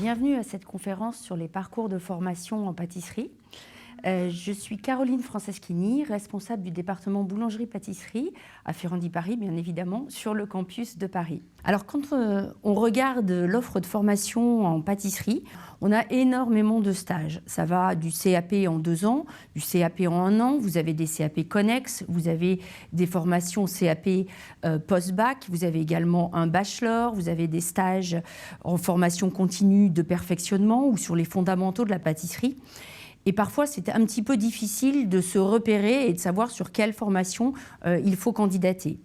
Bienvenue à cette conférence sur les parcours de formation en pâtisserie. Je suis Caroline Franceschini, responsable du département boulangerie-pâtisserie à Ferrandi-Paris, bien évidemment, sur le campus de Paris. Alors, quand on regarde l'offre de formation en pâtisserie, on a énormément de stages. Ça va du CAP en 2 ans, du CAP en 1 an, vous avez des CAP connexes, vous avez des formations CAP post-bac, vous avez également un bachelor, vous avez des stages en formation continue de perfectionnement ou sur les fondamentaux de la pâtisserie. Et parfois, c'est un petit peu difficile de se repérer et de savoir sur quelle formation il faut candidater.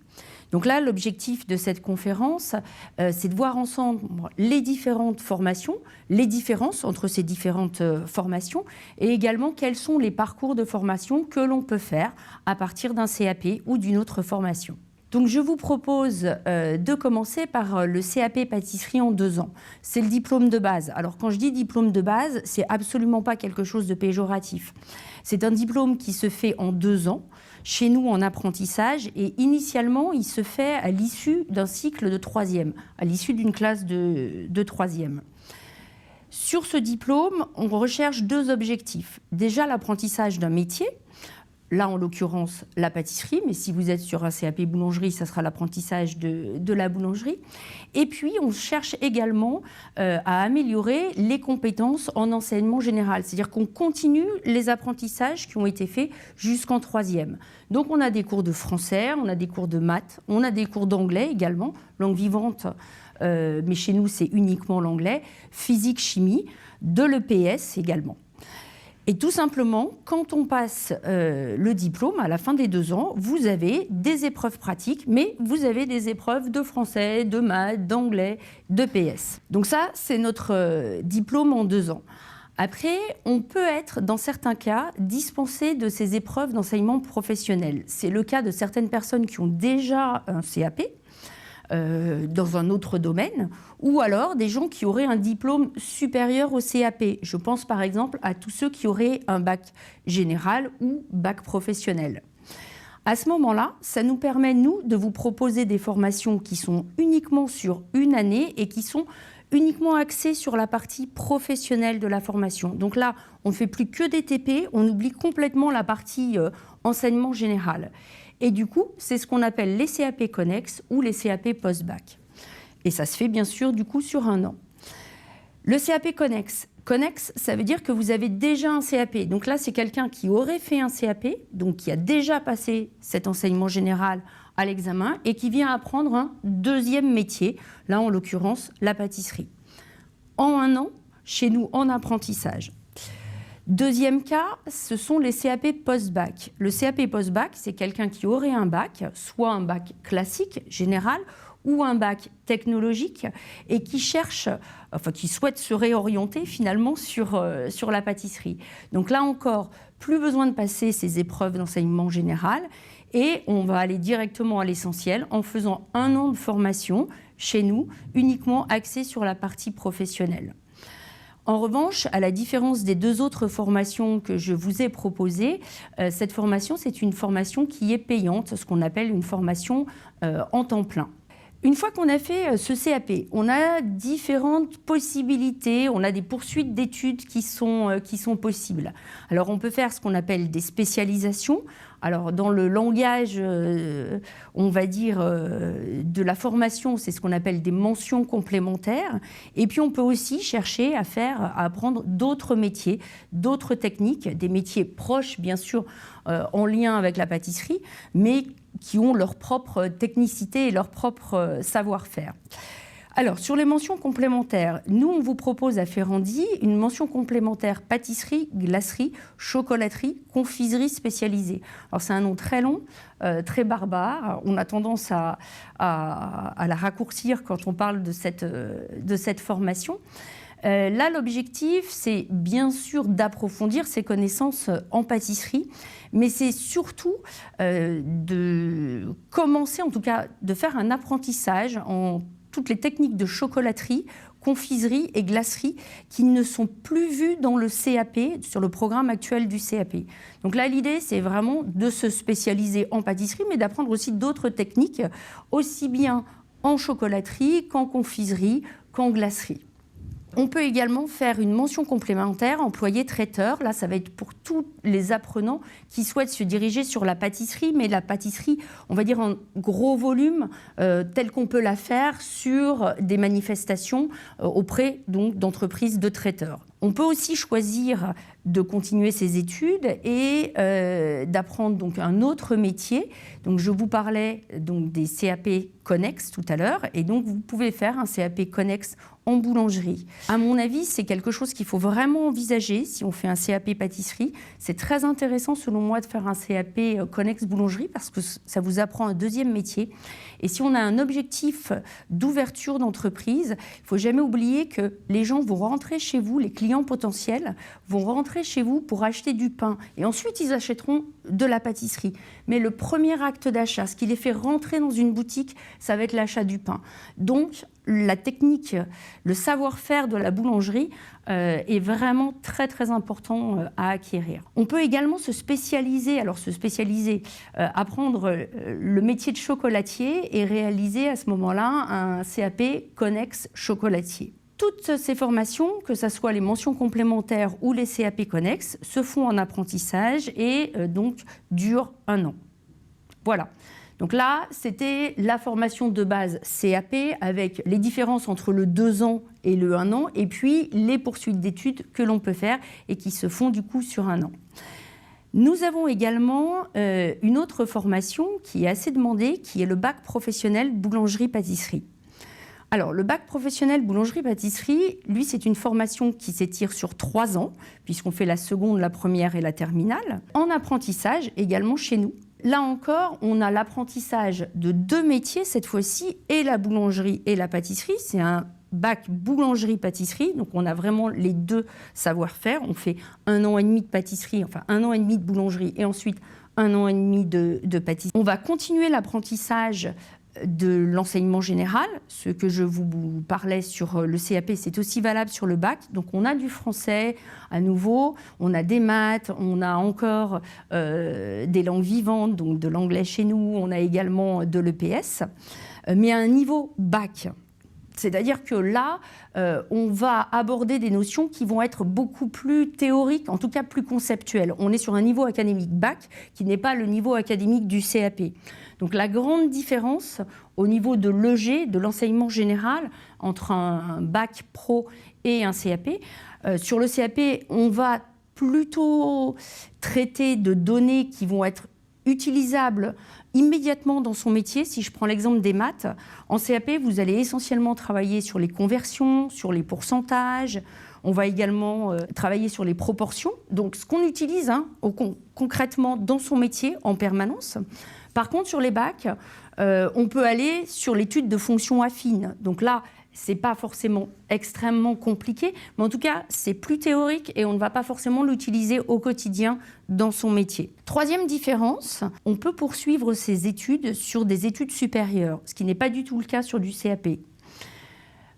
Donc là, l'objectif de cette conférence, c'est de voir ensemble les différentes formations, les différences entre ces différentes formations et également quels sont les parcours de formation que l'on peut faire à partir d'un CAP ou d'une autre formation. Donc je vous propose de commencer par le CAP pâtisserie en 2 ans. C'est le diplôme de base. Alors quand je dis diplôme de base, c'est absolument pas quelque chose de péjoratif. C'est un diplôme qui se fait en 2 ans, chez nous en apprentissage, et initialement il se fait à l'issue d'un cycle de 3e, à l'issue d'une classe de 3e. Sur ce diplôme, on recherche 2 objectifs. Déjà l'apprentissage d'un métier. Là, en l'occurrence, la pâtisserie, mais si vous êtes sur un CAP boulangerie, ça sera l'apprentissage de la boulangerie. Et puis, on cherche également à améliorer les compétences en enseignement général, c'est-à-dire qu'on continue les apprentissages qui ont été faits jusqu'en 3e. Donc, on a des cours de français, on a des cours de maths, on a des cours d'anglais également, langue vivante, mais chez nous, c'est uniquement l'anglais, physique, chimie, de l'EPS également. Et tout simplement, quand on passe le diplôme, à la fin des 2 ans, vous avez des épreuves pratiques, mais vous avez des épreuves de français, de maths, d'anglais, de PS. Donc ça, c'est notre diplôme en 2 ans. Après, on peut être, dans certains cas, dispensé de ces épreuves d'enseignement professionnel. C'est le cas de certaines personnes qui ont déjà un CAP, dans un autre domaine, ou alors des gens qui auraient un diplôme supérieur au CAP. Je pense par exemple à tous ceux qui auraient un bac général ou bac professionnel. À ce moment-là, ça nous permet, nous, de vous proposer des formations qui sont uniquement sur 1 année et qui sont uniquement axées sur la partie professionnelle de la formation. Donc là, on ne fait plus que des TP, on oublie complètement la partie enseignement général. Et du coup, c'est ce qu'on appelle les CAP connexes ou les CAP post-bac. Et ça se fait bien sûr du coup sur 1 an. Le CAP connexe, ça veut dire que vous avez déjà un CAP. Donc là, c'est quelqu'un qui aurait fait un CAP, donc qui a déjà passé cet enseignement général à l'examen et qui vient apprendre un 2e métier, là en l'occurrence la pâtisserie. En 1 an, chez nous en apprentissage. 2e cas, ce sont les CAP post-bac. Le CAP post-bac, c'est quelqu'un qui aurait un bac, soit un bac classique, général, ou un bac technologique, et qui cherche, enfin qui souhaite se réorienter finalement sur la pâtisserie. Donc là encore, plus besoin de passer ces épreuves d'enseignement général, et on va aller directement à l'essentiel en faisant 1 an de formation chez nous, uniquement axée sur la partie professionnelle. En revanche, à la différence des 2 autres formations que je vous ai proposées, cette formation, c'est une formation qui est payante, ce qu'on appelle une formation en temps plein. Une fois qu'on a fait ce CAP, on a différentes possibilités, on a des poursuites d'études qui sont possibles. Alors on peut faire ce qu'on appelle des spécialisations. Alors dans le langage, on va dire, de la formation, c'est ce qu'on appelle des mentions complémentaires. Et puis on peut aussi chercher à apprendre d'autres métiers, d'autres techniques, des métiers proches bien sûr en lien avec la pâtisserie, mais qui ont leur propre technicité et leur propre savoir-faire. Alors, sur les mentions complémentaires, nous, on vous propose à Ferrandi une mention complémentaire pâtisserie, glacerie, chocolaterie, confiserie spécialisée. Alors, c'est un nom très long, très barbare. On a tendance à la raccourcir quand on parle de cette formation. Là, l'objectif, c'est bien sûr d'approfondir ses connaissances en pâtisserie, mais c'est surtout de commencer, en tout cas, de faire un apprentissage en toutes les techniques de chocolaterie, confiserie et glacerie qui ne sont plus vues dans le CAP, sur le programme actuel du CAP. Donc là, l'idée, c'est vraiment de se spécialiser en pâtisserie, mais d'apprendre aussi d'autres techniques, aussi bien en chocolaterie qu'en confiserie, qu'en glacerie. On peut également faire une mention complémentaire, employé traiteur. Là, ça va être pour tous les apprenants qui souhaitent se diriger sur la pâtisserie, mais la pâtisserie, on va dire en gros volume, telle qu'on peut la faire sur des manifestations auprès d'entreprises de traiteurs. On peut aussi choisir de continuer ses études et d'apprendre donc un autre métier. Donc je vous parlais donc des CAP connexes tout à l'heure, et donc vous pouvez faire un CAP connexe en boulangerie. À mon avis, c'est quelque chose qu'il faut vraiment envisager si on fait un CAP pâtisserie. C'est très intéressant selon moi de faire un CAP connexe boulangerie parce que ça vous apprend un deuxième métier. Et si on a un objectif d'ouverture d'entreprise, il ne faut jamais oublier que les gens vont rentrer chez vous, les clients potentiels vont rentrer chez vous pour acheter du pain. Et ensuite, ils achèteront de la pâtisserie. Mais le premier acte d'achat, ce qui les fait rentrer dans une boutique, ça va être l'achat du pain. Donc, la technique, le savoir-faire de la boulangerie est vraiment très très important à acquérir. On peut également se spécialiser, apprendre le métier de chocolatier et réaliser à ce moment-là un CAP connexe chocolatier. Toutes ces formations, que ce soit les mentions complémentaires ou les CAP connexes, se font en apprentissage et donc durent 1 an. Voilà. Donc là, c'était la formation de base CAP avec les différences entre le 2 ans et le 1 an, et puis les poursuites d'études que l'on peut faire et qui se font du coup sur 1 an. Nous avons également une autre formation qui est assez demandée, qui est le bac professionnel boulangerie-pâtisserie. Alors, le bac professionnel boulangerie-pâtisserie, lui, c'est une formation qui s'étire sur 3 ans, puisqu'on fait la seconde, la première et la terminale, en apprentissage également chez nous. Là encore, on a l'apprentissage de 2 métiers cette fois-ci, et la boulangerie et la pâtisserie. C'est un bac boulangerie-pâtisserie, donc on a vraiment les 2 savoir-faire. On fait 1 an et demi de pâtisserie, enfin 1 an et demi de boulangerie, et ensuite 1 an et demi de pâtisserie. On va continuer l'apprentissage de l'enseignement général, ce que je vous parlais sur le CAP, c'est aussi valable sur le bac. Donc on a du français à nouveau, on a des maths, on a encore des langues vivantes, donc de l'anglais chez nous, on a également de l'EPS, mais à un niveau bac. C'est-à-dire que là, on va aborder des notions qui vont être beaucoup plus théoriques, en tout cas plus conceptuelles. On est sur un niveau académique bac qui n'est pas le niveau académique du CAP. Donc la grande différence au niveau de l'EG, de l'enseignement général, entre un bac pro et un CAP, sur le CAP, on va plutôt traiter de données qui vont être utilisables immédiatement dans son métier. Si je prends l'exemple des maths, en CAP, vous allez essentiellement travailler sur les conversions, sur les pourcentages. On va également travailler sur les proportions. Donc, ce qu'on utilise concrètement dans son métier en permanence. Par contre, sur les bacs, on peut aller sur l'étude de fonctions affines. Donc là, ce n'est pas forcément extrêmement compliqué, mais en tout cas, c'est plus théorique et on ne va pas forcément l'utiliser au quotidien dans son métier. Troisième différence, on peut poursuivre ses études sur des études supérieures, ce qui n'est pas du tout le cas sur du CAP.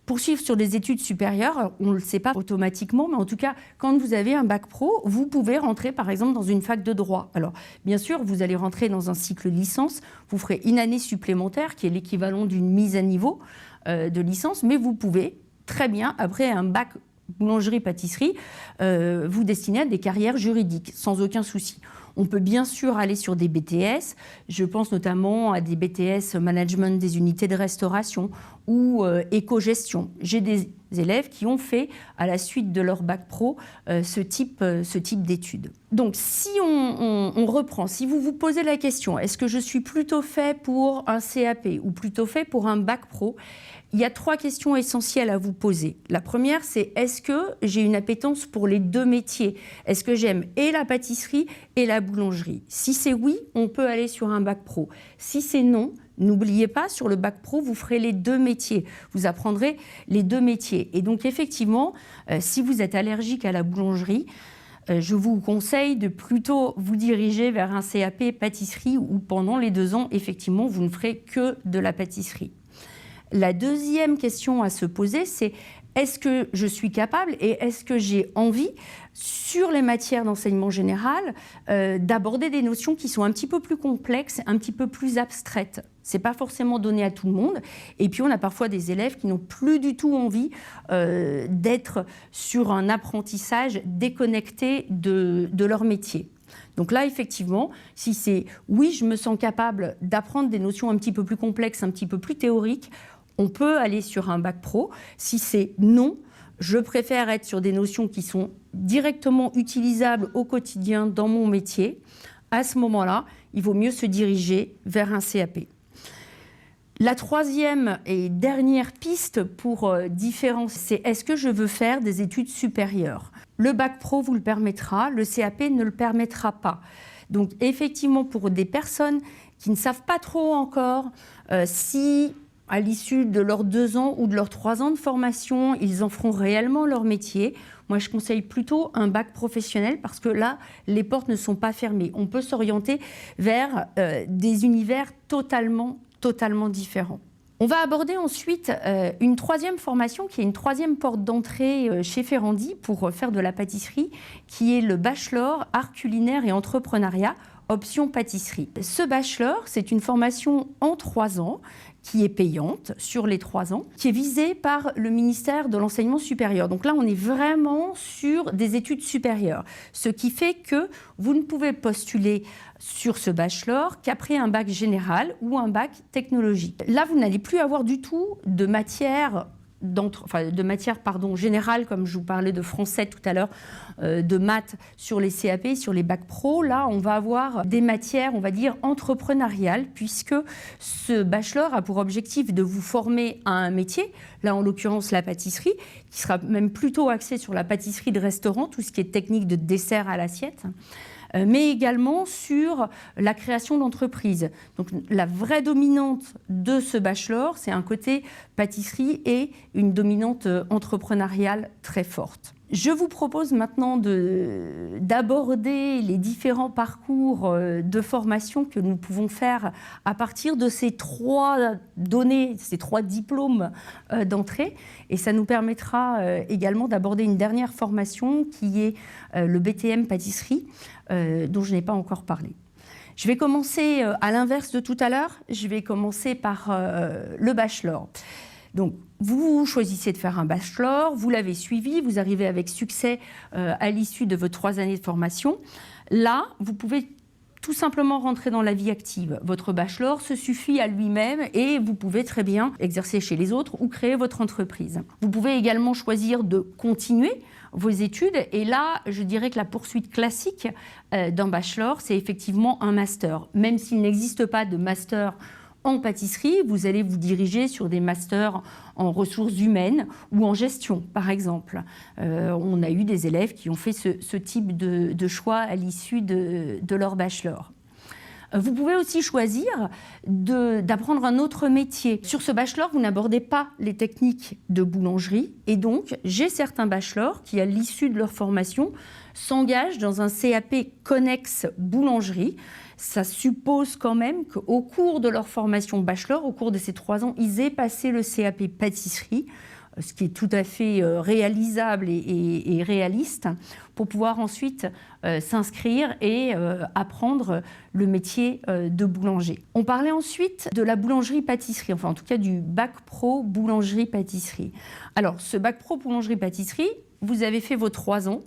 Poursuivre sur des études supérieures, on ne le sait pas automatiquement, mais en tout cas, quand vous avez un bac pro, vous pouvez rentrer par exemple dans une fac de droit. Alors, bien sûr, vous allez rentrer dans un cycle licence, vous ferez une année supplémentaire qui est l'équivalent d'une mise à niveau de licence, mais vous pouvez très bien, après un bac boulangerie-pâtisserie, vous destiner à des carrières juridiques, sans aucun souci. On peut bien sûr aller sur des BTS, je pense notamment à des BTS management des unités de restauration ou éco-gestion. J'ai des élèves qui ont fait, à la suite de leur bac pro, ce type d'études. Donc si on reprend, si vous vous posez la question, est-ce que je suis plutôt fait pour un CAP ou plutôt fait pour un bac pro ? Il y a 3 questions essentielles à vous poser. La première, c'est est-ce que j'ai une appétence pour les 2 métiers ? Est-ce que j'aime et la pâtisserie et la boulangerie ? Si c'est oui, on peut aller sur un bac pro. Si c'est non, n'oubliez pas, sur le bac pro, vous ferez les 2 métiers. Vous apprendrez les 2 métiers. Et donc, effectivement, si vous êtes allergique à la boulangerie, je vous conseille de plutôt vous diriger vers un CAP pâtisserie où pendant les 2 ans, effectivement, vous ne ferez que de la pâtisserie. La deuxième question à se poser, c'est est-ce que je suis capable et est-ce que j'ai envie, sur les matières d'enseignement général, d'aborder des notions qui sont un petit peu plus complexes, un petit peu plus abstraites. Ce n'est pas forcément donné à tout le monde. Et puis, on a parfois des élèves qui n'ont plus du tout envie d'être sur un apprentissage déconnecté de leur métier. Donc là, effectivement, si c'est « oui, je me sens capable d'apprendre des notions un petit peu plus complexes, un petit peu plus théoriques », on peut aller sur un bac pro. Si c'est non, je préfère être sur des notions qui sont directement utilisables au quotidien dans mon métier. À ce moment-là, il vaut mieux se diriger vers un CAP. La troisième et dernière piste pour différencier, c'est est-ce que je veux faire des études supérieures? Le bac pro vous le permettra, le CAP ne le permettra pas. Donc effectivement, pour des personnes qui ne savent pas trop encore si à l'issue de leurs 2 ans ou de leurs 3 ans de formation, ils en feront réellement leur métier. Moi, je conseille plutôt un bac professionnel parce que là, les portes ne sont pas fermées. On peut s'orienter vers des univers totalement différents. On va aborder ensuite une troisième formation qui est une troisième porte d'entrée chez Ferrandi pour faire de la pâtisserie, qui est le bachelor art culinaire et entrepreneuriat, option pâtisserie. Ce bachelor, c'est une formation en 3 ans qui est payante sur les 3 ans, qui est visée par le ministère de l'Enseignement supérieur. Donc là, on est vraiment sur des études supérieures, ce qui fait que vous ne pouvez postuler sur ce bachelor qu'après un bac général ou un bac technologique. Là, vous n'allez plus avoir du tout de matière générale, comme je vous parlais de français tout à l'heure, de maths sur les CAP, sur les bacs pro. Là, on va avoir des matières, on va dire, entrepreneuriales, puisque ce bachelor a pour objectif de vous former à un métier, là en l'occurrence la pâtisserie, qui sera même plutôt axé sur la pâtisserie de restaurant, tout ce qui est technique de dessert à l'assiette, mais également sur la création d'entreprises. Donc la vraie dominante de ce bachelor, c'est un côté pâtisserie et une dominante entrepreneuriale très forte. Je vous propose maintenant d'aborder les différents parcours de formation que nous pouvons faire à partir de ces 3 données, ces 3 diplômes d'entrée. Et ça nous permettra également d'aborder une dernière formation qui est le BTM pâtisserie, dont je n'ai pas encore parlé. Je vais commencer à l'inverse de tout à l'heure. Je vais commencer par le bachelor. Donc, vous choisissez de faire un bachelor, vous l'avez suivi, vous arrivez avec succès à l'issue de vos 3 années de formation. Là, vous pouvez tout simplement rentrer dans la vie active. Votre bachelor se suffit à lui-même et vous pouvez très bien exercer chez les autres ou créer votre entreprise. Vous pouvez également choisir de continuer vos études et là, je dirais que la poursuite classique d'un bachelor, c'est effectivement un master. Même s'il n'existe pas de master en pâtisserie, vous allez vous diriger sur des masters en ressources humaines ou en gestion, par exemple. On a eu des élèves qui ont fait ce type de choix à l'issue de leur bachelor. Vous pouvez aussi choisir d'apprendre un autre métier. Sur ce bachelor, vous n'abordez pas les techniques de boulangerie. Et donc, j'ai certains bachelors qui, à l'issue de leur formation, s'engagent dans un CAP connexe boulangerie. Ça suppose quand même qu'au cours de leur formation bachelor, au cours de ces 3 ans, ils aient passé le CAP pâtisserie, ce qui est tout à fait réalisable et réaliste, pour pouvoir ensuite s'inscrire et apprendre le métier de boulanger. On parlait ensuite de la boulangerie-pâtisserie, enfin en tout cas du bac pro boulangerie-pâtisserie. Alors, ce bac pro boulangerie-pâtisserie, vous avez fait vos 3 ans.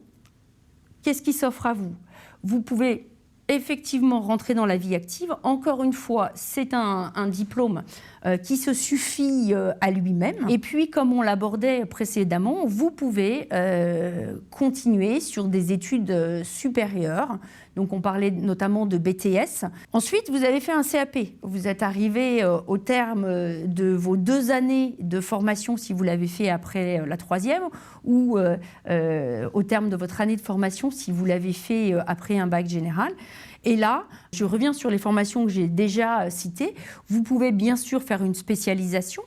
Qu'est-ce qui s'offre à vous? Vous pouvez effectivement rentrer dans la vie active. Encore une fois, c'est un diplôme qui se suffit à lui-même. Et puis, comme on l'abordait précédemment, vous pouvez continuer sur des études supérieures. Donc, on parlait notamment de BTS. Ensuite, vous avez fait un CAP. Vous êtes arrivé au terme de vos 2 années de formation, si vous l'avez fait après la 3e, ou au terme de votre année de formation, si vous l'avez fait après un bac général. Et là, je reviens sur les formations que j'ai déjà citées. Vous pouvez bien sûr faire une spécialisation.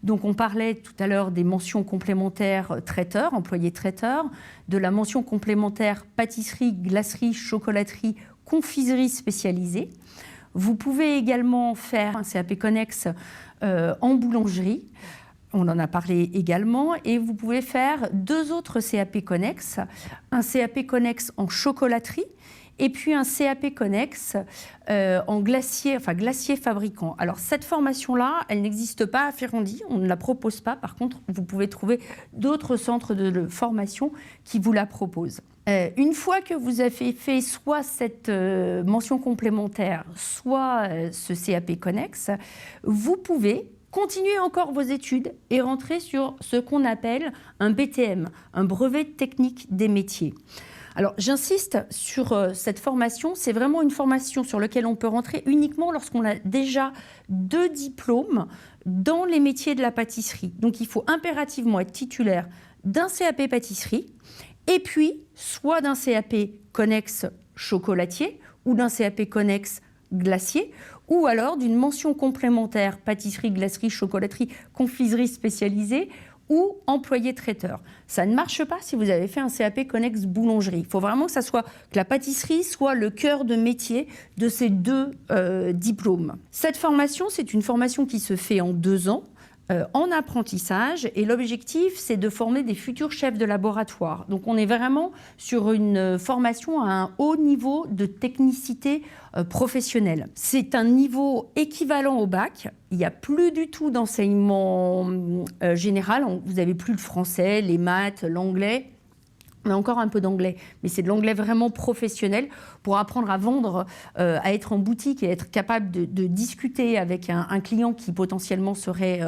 Donc on parlait tout à l'heure des mentions complémentaires traiteurs, employés traiteurs, de la mention complémentaire pâtisserie, glacerie, chocolaterie, confiserie spécialisée. Vous pouvez également faire un CAP connexe en boulangerie. On en a parlé également et vous pouvez faire 2 autres CAP connexes, un CAP connexe en chocolaterie et puis un CAP connexe en glacier fabricant. Alors cette formation-là, elle n'existe pas à Ferrandi, on ne la propose pas. Par contre, vous pouvez trouver d'autres centres de formation qui vous la proposent. Une fois que vous avez fait soit cette mention complémentaire, soit ce CAP connexe, vous pouvez continuez encore vos études et rentrez sur ce qu'on appelle un BTM, un brevet technique des métiers. Alors j'insiste sur cette formation, c'est vraiment une formation sur laquelle on peut rentrer uniquement lorsqu'on a déjà 2 diplômes dans les métiers de la pâtisserie. Donc il faut impérativement être titulaire d'un CAP pâtisserie et puis soit d'un CAP connexe chocolatier ou d'un CAP connexe glacier, ou alors d'une mention complémentaire pâtisserie, glacerie, chocolaterie, confiserie spécialisée ou employé traiteur. Ça ne marche pas si vous avez fait un CAP connexe boulangerie. Il faut vraiment que la pâtisserie soit le cœur de métier de ces 2 diplômes. Cette formation, c'est une formation qui se fait en 2 ans. En apprentissage et l'objectif c'est de former des futurs chefs de laboratoire. Donc on est vraiment sur une formation à un haut niveau de technicité professionnelle. C'est un niveau équivalent au bac, il n'y a plus du tout d'enseignement général, vous n'avez plus le français, les maths, l'anglais. On a encore un peu d'anglais, mais c'est de l'anglais vraiment professionnel pour apprendre à vendre, à être en boutique et être capable de discuter avec un client qui potentiellement serait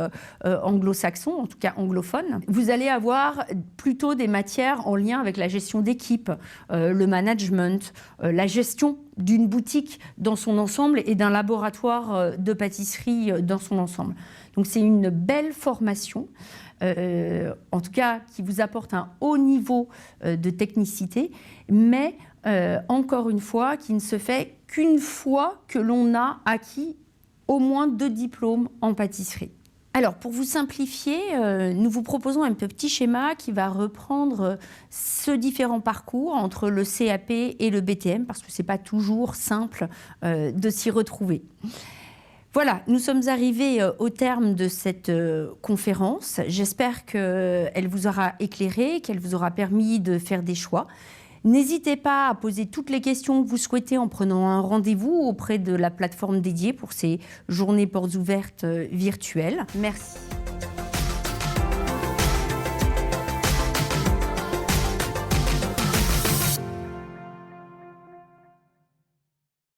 anglo-saxon, en tout cas anglophone. Vous allez avoir plutôt des matières en lien avec la gestion d'équipe, le management, la gestion d'une boutique dans son ensemble et d'un laboratoire de pâtisserie dans son ensemble. Donc c'est une belle formation. En tout cas qui vous apporte un haut niveau de technicité, mais encore une fois, qui ne se fait qu'une fois que l'on a acquis au moins 2 diplômes en pâtisserie. Alors, pour vous simplifier, nous vous proposons un petit schéma qui va reprendre ce différent parcours entre le CAP et le BTM, parce que ce n'est pas toujours simple de s'y retrouver. Voilà, nous sommes arrivés au terme de cette conférence. J'espère qu'elle vous aura éclairé, qu'elle vous aura permis de faire des choix. N'hésitez pas à poser toutes les questions que vous souhaitez en prenant un rendez-vous auprès de la plateforme dédiée pour ces journées portes ouvertes virtuelles. Merci.